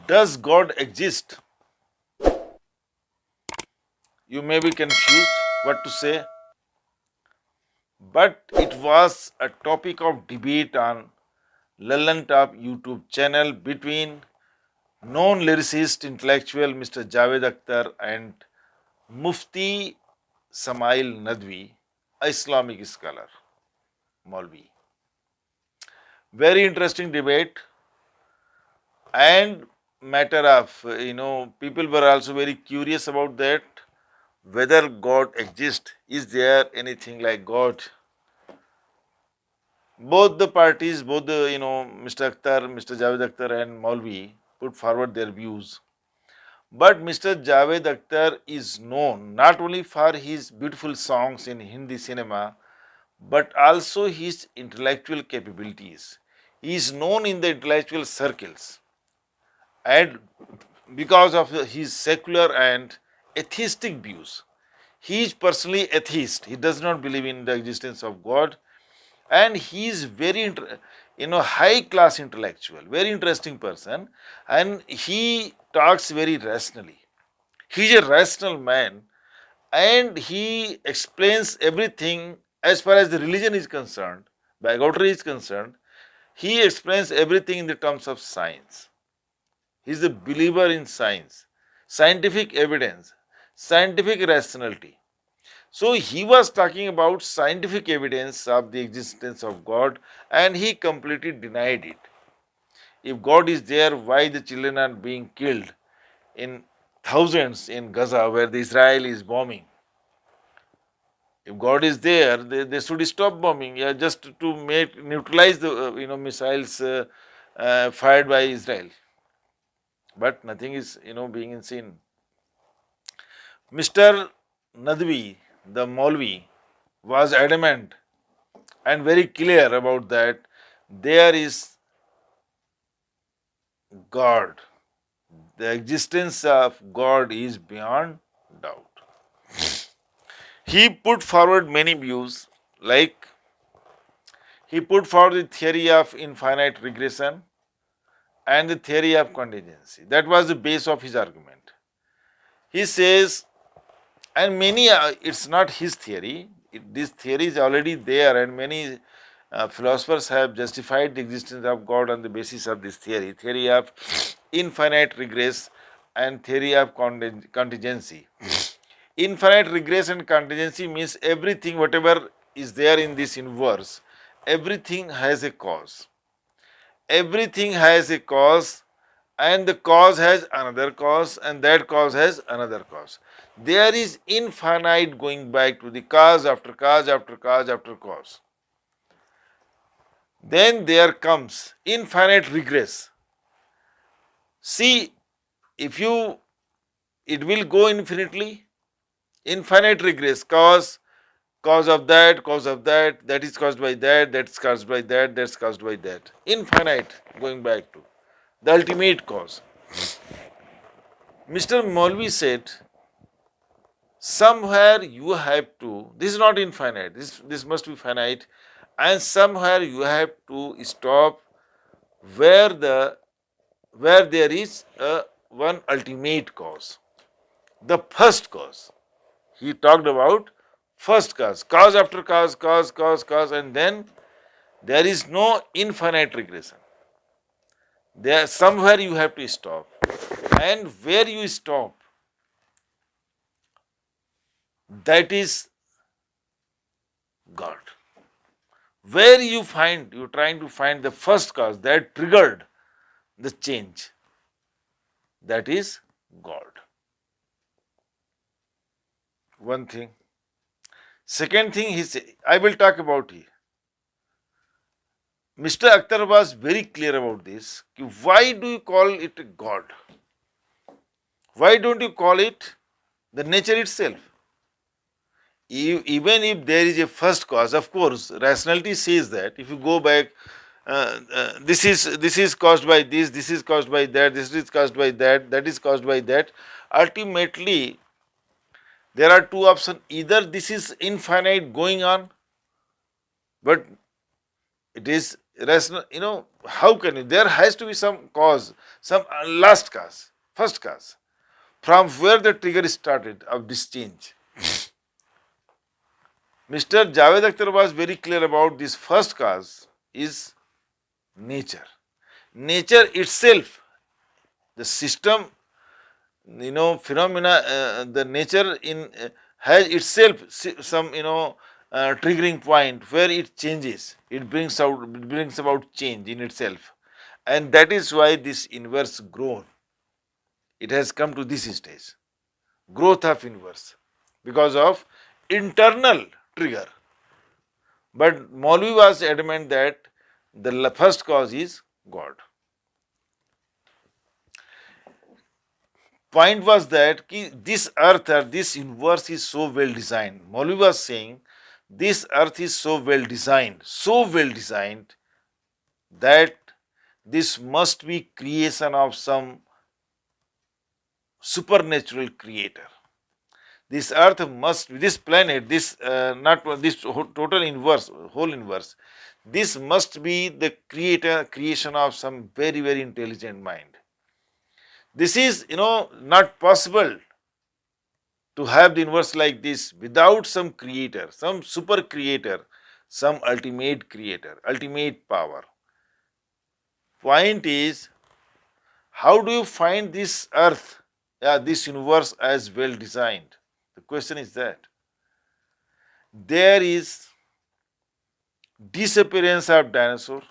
Does God exist? You may be confused what to say, but it was a topic of debate on Lallantop YouTube channel between known lyricist intellectual Mr. Jawed Akhtar and Mufti Shamail Nadwi, a Islamic scholar, Maulvi. Very interesting debate and matter of, people were also very curious about that, whether God exists. Is there anything like God? Both the parties, both the, Mr. Akhtar, Mr. Javed Akhtar and Maulvi put forward their views. But Mr. Javed Akhtar is known not only for his beautiful songs in Hindi cinema, but also his intellectual capabilities. He is known in the intellectual circles, and because of his secular and atheistic views. He is personally atheist. He does not believe in the existence of God, and he is very high class intellectual, very interesting person, and he talks very rationally. He is a rational man, and he explains everything as far as the religion is concerned, bigotry is concerned. He explains everything in the terms of science. He is a believer in science, scientific evidence, scientific rationality. So he was talking about scientific evidence of the existence of God, and he completely denied it. If God is there, why the children are being killed in thousands in Gaza where the Israel is bombing? If God is there, they should stop bombing, yeah, just to make neutralize the missiles fired by Israel. But nothing is being seen. Mr. Nadwi, the Maulvi, was adamant and very clear about that there is God. The existence of God is beyond doubt. He put forward many views, like he put forward the theory of infinite regression and the theory of contingency. That was the base of his argument. He says, and many, it's not his theory, this theory is already there, and many philosophers have justified the existence of God on the basis of this theory of infinite regress and theory of contingency. Infinite regress and contingency means everything, whatever is there in this universe, everything has a cause. Everything has a cause, and the cause has another cause, and that cause has another cause. There is infinite going back to the cause after cause after cause after cause. Then there comes infinite regress. See, if you, it will go infinitely, infinite regress, cause of that, that is caused by that, that's caused by that, that's caused by that. Infinite going back to the ultimate cause. Mr. Maulvi said, somewhere you have to, this is not infinite, this must be finite, and somewhere you have to stop where there is one ultimate cause, the first cause. He talked about first cause, cause after cause, and then there is no infinite regression. There somewhere you have to stop, and where you stop, that is God. Where you find, you're trying to find the first cause that triggered the change, that is God. One thing. Second thing, he said, I will talk about here. Mr. Akhtar was very clear about this. Why do you call it God? Why don't you call it the nature itself? Even if there is a first cause, of course, rationality says that if you go back, this is caused by this is caused by that, this is caused by that, that is caused by that. Ultimately, there are two options: either this is infinite going on, but it is rational, how can you? There has to be some cause, some last cause, first cause, from where the trigger started of this change. Mr. Javed Akhtar was very clear about this first cause is nature. Nature itself, the system, phenomena, the nature has itself some, triggering point where it changes. It brings about change in itself. And that is why this inverse growth, it has come to this stage. Growth of inverse because of internal trigger. But Maulvi was adamant that the first cause is God. Point was that this earth or this universe is so well designed. Maulvi was saying this earth is so well designed that this must be creation of some supernatural creator. This earth must be, this planet, this not this total inverse, whole inverse, this must be the creation of some very, very intelligent mind. This is, not possible to have the inverse like this without some creator, some super creator, some ultimate creator, ultimate power. Point is, how do you find this earth, this universe as well designed? The question is that there is disappearance of dinosaur,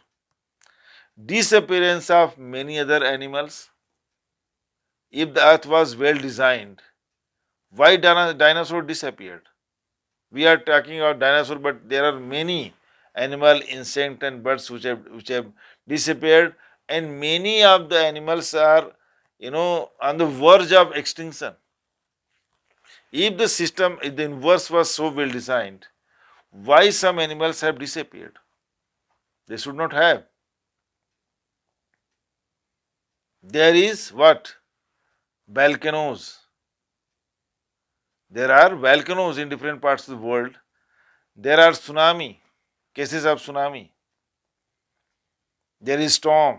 disappearance of many other animals. If the earth was well designed, why dinosaur disappeared? We are talking about dinosaur, but there are many animal, insect and birds which have disappeared, and many of the animals are, on the verge of extinction. If the system, if the inverse was so well designed, why some animals have disappeared? They should not have. There is what? Volcanoes. There are volcanoes in different parts of the world. There are tsunami, cases of tsunami. There is storm.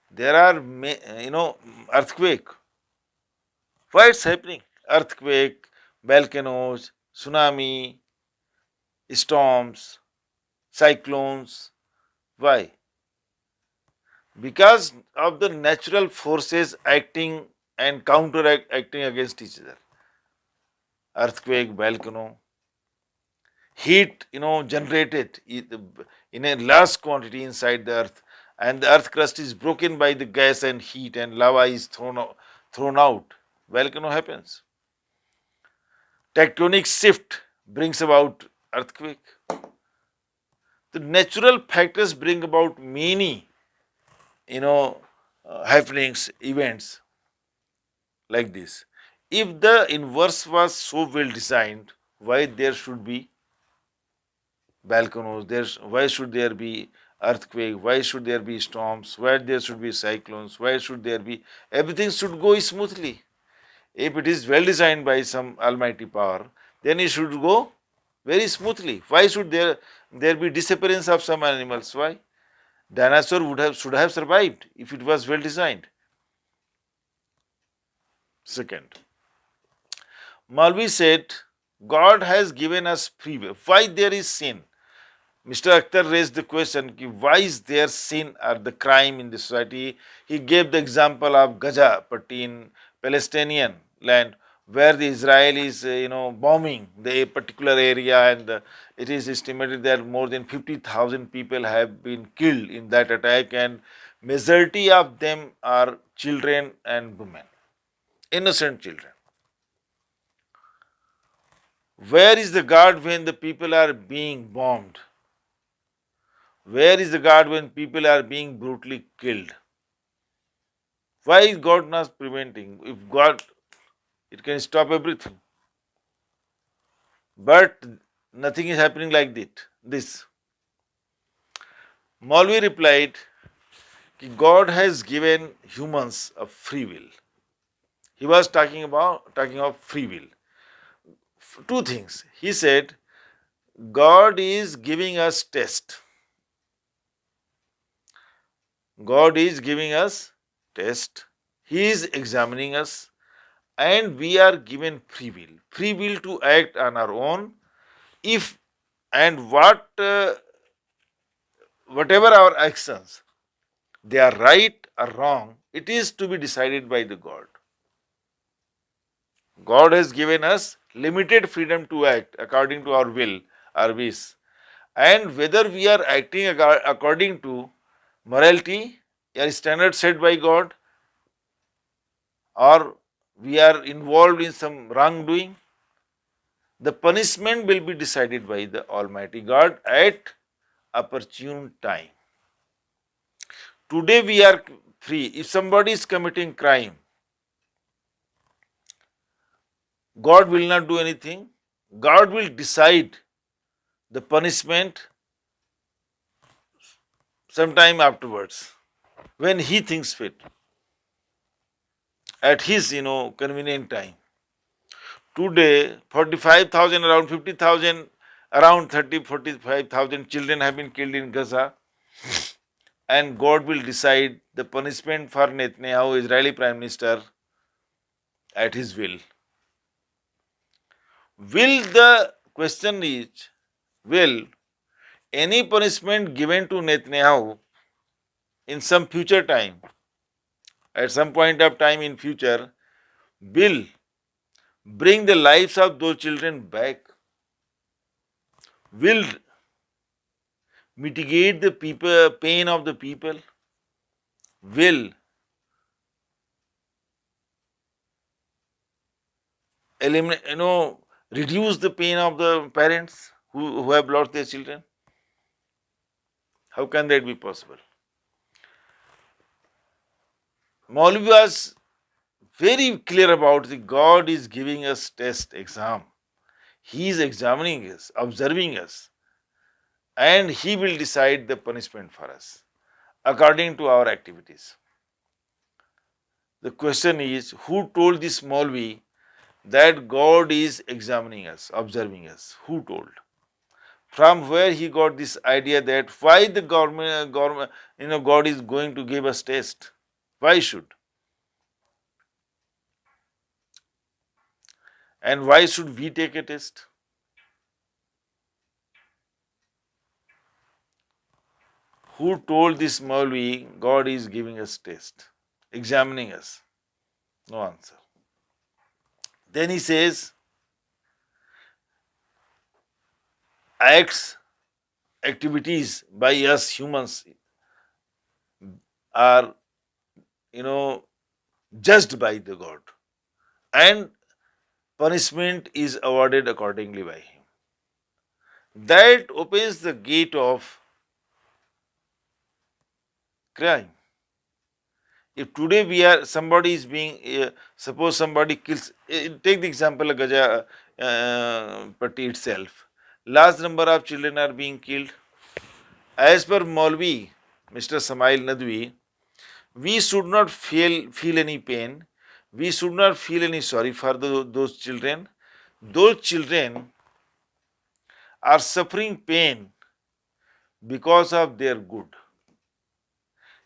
There are, earthquake. Why it's happening? Earthquake, volcanoes, tsunami, storms, cyclones. Why? Because of the natural forces acting and counteracting against each other. Earthquake, volcano, heat, generated in a large quantity inside the earth, and the earth crust is broken by the gas and heat, and lava is thrown out. Volcano happens. Tectonic shift brings about earthquake. The natural factors bring about many, happenings, events like this. If the inverse was so well designed, why there should be volcanoes? Why should there be earthquake? Why should there be storms? Why there should be cyclones? Why should there be? Everything should go smoothly. If it is well designed by some almighty power, then it should go very smoothly. Why should there be disappearance of some animals? Why? Dinosaur should have survived if it was well designed. Second, Malvi said, God has given us free will. Why there is sin? Mr. Akhtar raised the question, why is there sin or the crime in the society? He gave the example of Gaza Patti in Palestinian land, where the Israel is, bombing the particular area, and it is estimated that more than 50,000 people have been killed in that attack, and majority of them are children and women, innocent children. Where is the God when the people are being bombed? Where is the God when people are being brutally killed? Why is God not preventing? If God, it can stop everything. But nothing is happening like this. Maulvi replied, God has given humans a free will. He was talking of free will. Two things. He said, God is giving us test. God is giving us test. He is examining us, and we are given free will to act on our own. If and whatever our actions, they are right or wrong, it is to be decided by the God. God has given us limited freedom to act according to our will, our wish, and whether we are acting according to morality or standards set by God, or we are involved in some wrongdoing, the punishment will be decided by the Almighty God at opportune time. Today we are free. If somebody is committing crime, God will not do anything. God will decide the punishment sometime afterwards when He thinks fit, at His convenient time. Today, 45,000, around 50,000, around 30, 45,000 children have been killed in Gaza, and God will decide the punishment for Netanyahu, Israeli Prime Minister, at His will. The question is, will any punishment given to Netanyahu in some future time, at some point of time in future, will bring the lives of those children back, will mitigate the pain of the people, will eliminate, reduce the pain of the parents who have lost their children? How can that be possible? Maulvi was very clear about the God is giving us test, exam. He is examining us, observing us, and He will decide the punishment for us according to our activities. The question is, who told this Maulvi that God is examining us, observing us? Who told? From where he got this idea that why the government, God is going to give us test? Why should? And why should we take a test? Who told this Maulvi God is giving us test, examining us? No answer. Then he says, acts, activities by us humans are, judged by the God, and punishment is awarded accordingly by Him. That opens the gate of crime. If today somebody is being, suppose somebody kills, take the example of Gaza Patti itself. Large number of children are being killed. As per Maulvi, Mr. Shamail Nadwi, we should not feel any pain. We should not feel any sorry for those children. Those children are suffering pain because of their good.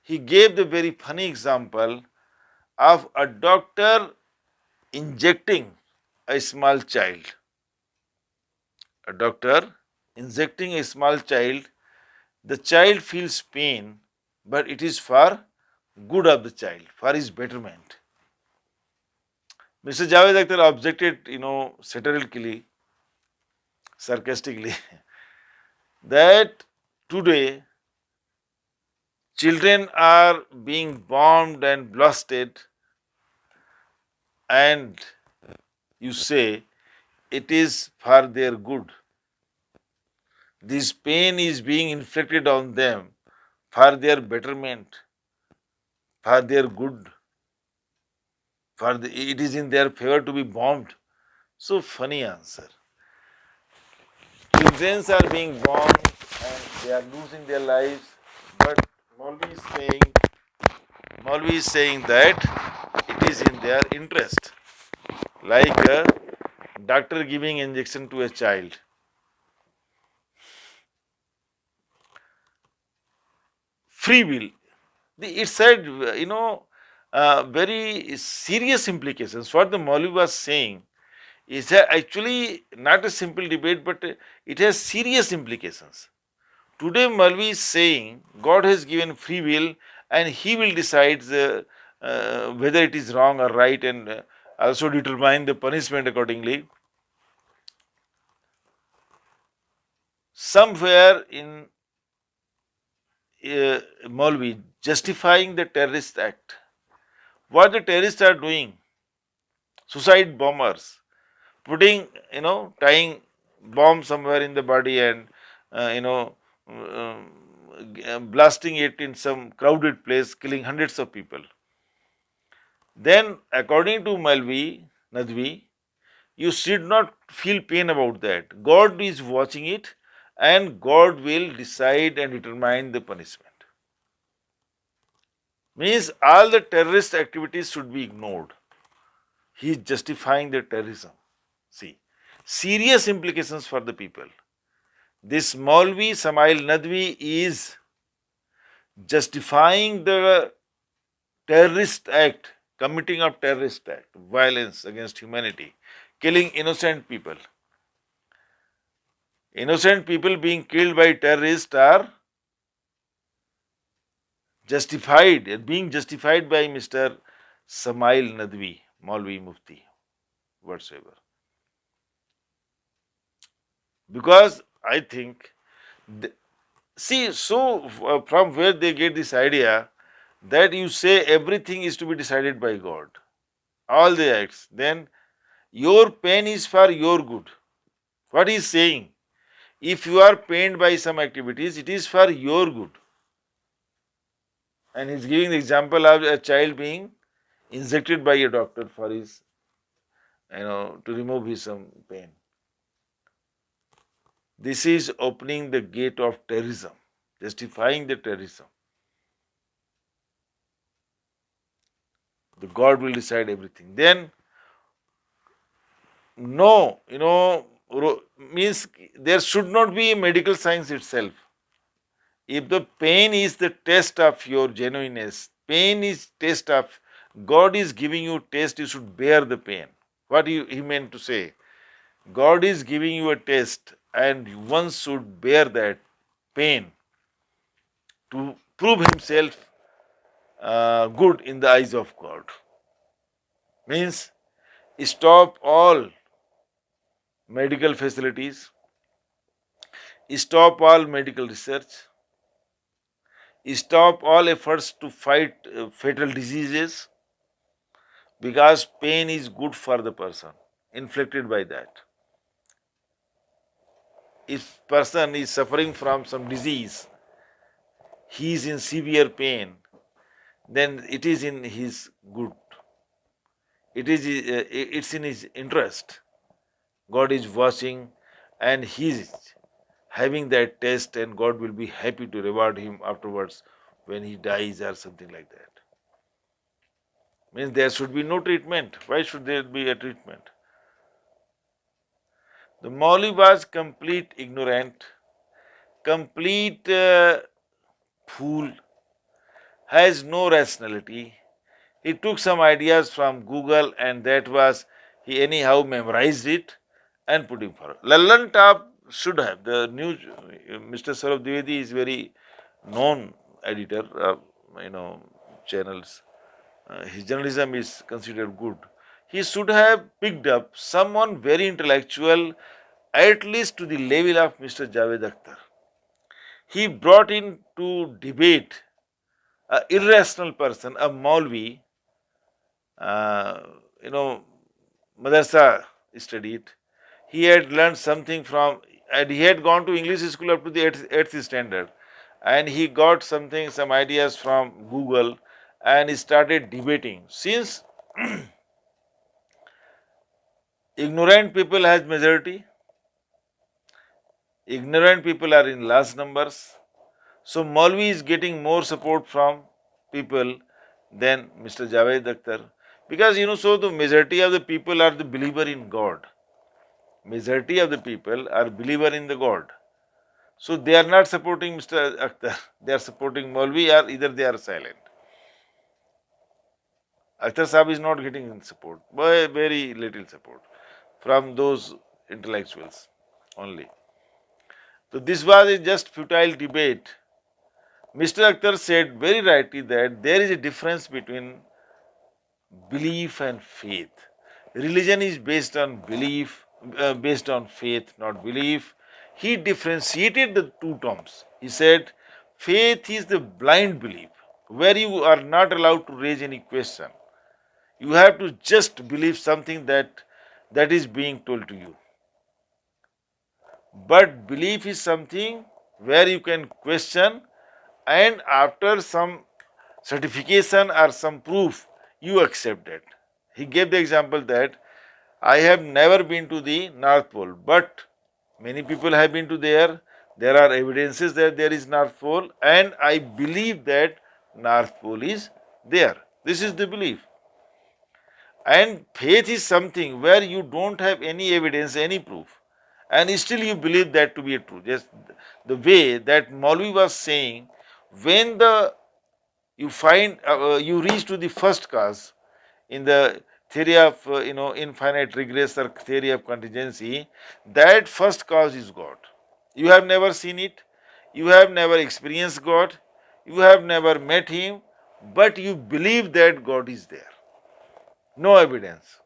He gave the very funny example of a doctor injecting a small child. A doctor injecting a small child, the child feels pain, but it is for good of the child, for his betterment. Mr. Jawed Akhtar objected, satirically, sarcastically, that today children are being bombed and blasted, and you say it is for their good. This pain is being inflicted on them for their betterment, for their good, it is in their favor to be bombed. So funny answer. Children are being bombed and they are losing their lives, but Maulvi is saying that it is in their interest. Like a doctor giving injection to a child. free will. It said, very serious implications. What the Maulvi was saying is actually not a simple debate, but it has serious implications. Today, Maulvi is saying God has given free will and He will decide whether it is wrong or right, and also determine the punishment accordingly. Somewhere in Maulvi justifying the terrorist act. What the terrorists are doing, suicide bombers, putting, tying bomb somewhere in the body and, blasting it in some crowded place, killing hundreds of people. Then, according to Maulvi Nadwi, you should not feel pain about that. God is watching it and God will decide and determine the punishment. Means all the terrorist activities should be ignored. He is justifying the terrorism. See, serious implications for the people. This Maulvi Shamail Nadwi is justifying the terrorist act, committing of terrorist act, violence against humanity, killing innocent people. Innocent people being killed by terrorists are justified, being justified by Mr. Shamail Nadwi, Maulvi Mufti, whatsoever. Because I think, see, so from where they get this idea that you say everything is to be decided by God, all the acts, then your pain is for your good. What he is saying, if you are pained by some activities, it is for your good. And he is giving the example of a child being injected by a doctor for his, to remove his some pain. This is opening the gate of terrorism, justifying the terrorism. The God will decide everything. Then, no, means there should not be medical science itself. If the pain is the test of your genuineness, pain is test of, God is giving you test, you should bear the pain. What he meant to say? God is giving you a test and one should bear that pain to prove himself good in the eyes of God. Means stop all medical facilities, stop all medical research, stop all efforts to fight fatal diseases, because pain is good for the person inflicted by that. If person is suffering from some disease, he is in severe pain, then it is in his good. It's in his interest. God is watching and he is having that test, and God will be happy to reward him afterwards when he dies or something like that. Means there should be no treatment. Why should there be a treatment? The Mauli was complete ignorant, complete fool, has no rationality. He took some ideas from Google and that was, he anyhow memorized it and put him forward. Lallantop should have, the news, Mr. Saurabh Dwivedi is very known editor of, channels. His journalism is considered good. He should have picked up someone very intellectual, at least to the level of Mr. Jawed Akhtar. He brought in to debate an irrational person, a Maulvi, uh, you know, madrasa studied. He had learned something from, and he had gone to English school up to the eighth standard, and he got something, some ideas from Google, and he started debating. Since ignorant people has majority, ignorant people are in large numbers, so Maulvi is getting more support from people than Mr. Jawed Akhtar, because so the majority of the people are the believer in God. Majority of the people are believer in the God. So they are not supporting Mr. Akhtar, they are supporting Maulvi, or either they are silent. Akhtar Sahib is not getting support, very little support from those intellectuals only. So this was a just futile debate. Mr. Akhtar said very rightly that there is a difference between belief and faith. Religion is based on belief, based on faith, not belief. He differentiated the two terms. He said, faith is the blind belief, where you are not allowed to raise any question. You have to just believe something that is being told to you. But belief is something where you can question, and after some certification or some proof, you accept it. He gave the example that I have never been to the North Pole, but many people have been to there. There are evidences that there is North Pole, and I believe that North Pole is there. This is the belief. And faith is something where you don't have any evidence, any proof, and still you believe that to be true. Just the way that Maulvi was saying, when you find you reach to the first cause in the theory of infinite regress or theory of contingency, that first cause is God. You have never seen it, you have never experienced God, you have never met Him, but you believe that God is there. No evidence.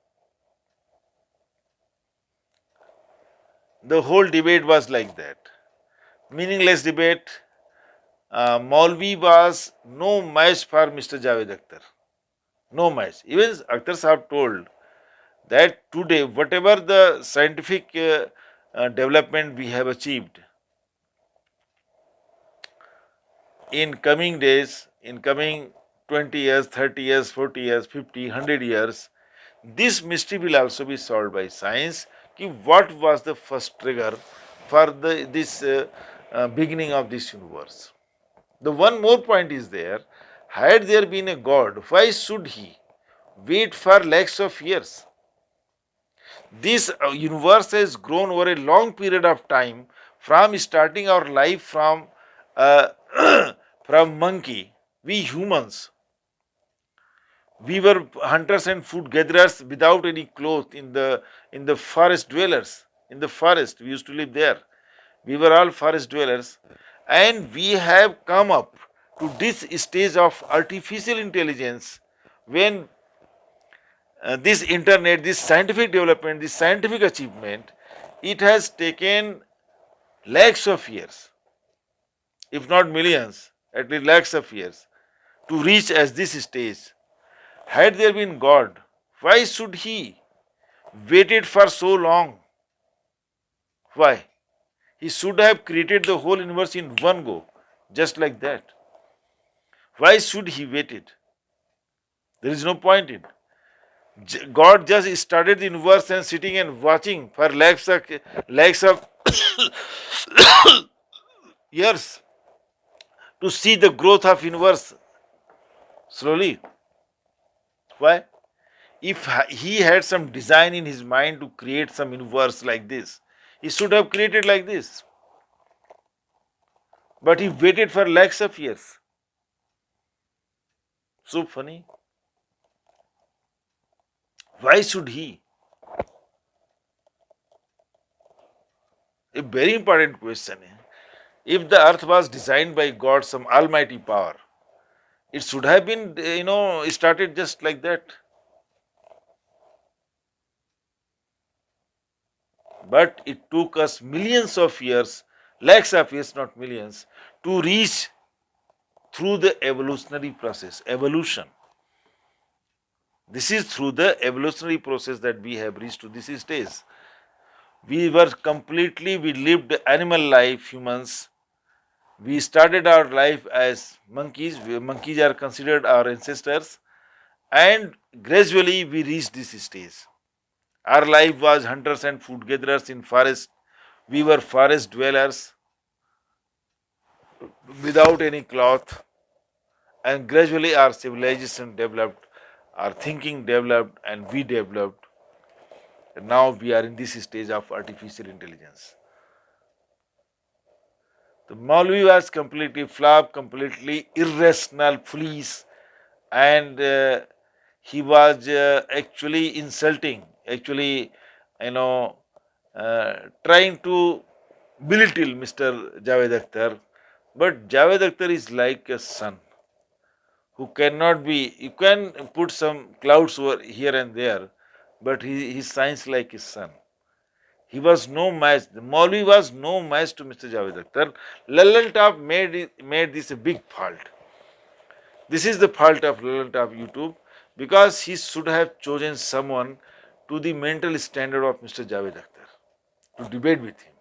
The whole debate was like that. Meaningless debate. Maulvi was no match for Mr. Jawed Akhtar. No match. Even Akhtar Sahab told that today, whatever the scientific development we have achieved, in coming days, in coming 20 years, 30 years, 40 years, 50, 100 years, this mystery will also be solved by science. What was the first trigger for this beginning of this universe? The one more point is there. Had there been a God, why should he wait for lakhs of years? This universe has grown over a long period of time, from starting our life from uh, from monkey. We humans, we were hunters and food gatherers without any clothes in the forest dwellers. In the forest, we used to live there. We were all forest dwellers, and we have come up to this stage of artificial intelligence when this internet, this scientific development, this scientific achievement, it has taken lakhs of years, if not millions, at least lakhs of years, to reach as this stage. Had there been God, why should he waited for so long? Why? He should have created the whole universe in one go, just like that. Why should he waited? There is no point in. God just started the universe and sitting and watching for lakhs of years to see the growth of universe slowly. Why? If he had some design in his mind to create some universe like this, he should have created like this. But he waited for lakhs of years. So funny. Why should he? A very important question. If the earth was designed by God, some almighty power, it should have been, started just like that. But it took us millions of years, lakhs of years, not millions, to reach through the evolutionary process, evolution. This is through the evolutionary process that we have reached to this stage. We lived animal life, humans. We started our life as monkeys. Monkeys are considered our ancestors. And gradually we reached this stage. Our life was hunters and food gatherers in forest. We were forest dwellers without any cloth. And gradually our civilization developed, our thinking developed, and we developed. And now we are in this stage of artificial intelligence. The Maulvi was completely flop, completely irrational, fleece, and he was actually insulting, actually, you know, trying to belittle Mr. Jawed Akhtar. But Jawed Akhtar is like a sun who cannot be, you can put some clouds over here and there, but he shines like his sun. He was no match. The Maulvi was no match to Mr. Jawed Akhtar. Lallantop made this a big fault. This is the fault of Lallantop YouTube, because he should have chosen someone to the mental standard of Mr. Jawed Akhtar to debate with him.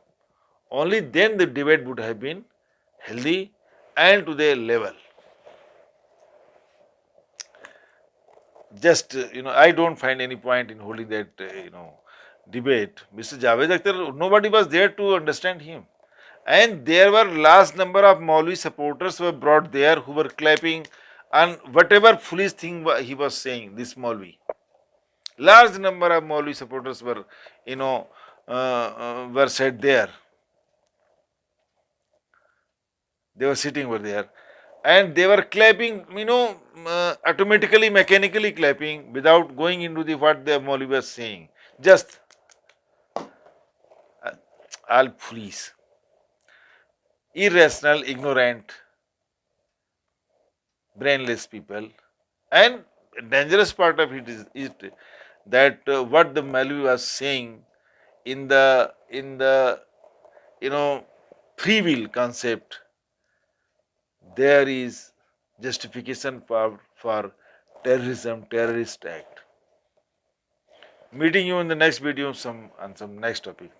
Only then the debate would have been healthy and to their level. Just, I don't find any point in holding that, debate. Mr. Javed Akhtar, nobody was there to understand him. And there were large number of Maulvi supporters were brought there who were clapping and whatever foolish thing he was saying, this Maulvi. Large number of Maulvi supporters were, were said there. They were sitting over there. And they were clapping, automatically, mechanically clapping without going into the what the Maulvi was saying. Just all foolish, irrational, ignorant, brainless people. And dangerous part of it is that what the Maulvi was saying in the free will concept, there is justification for terrorism, terrorist act. Meeting you in the next video on some next topic.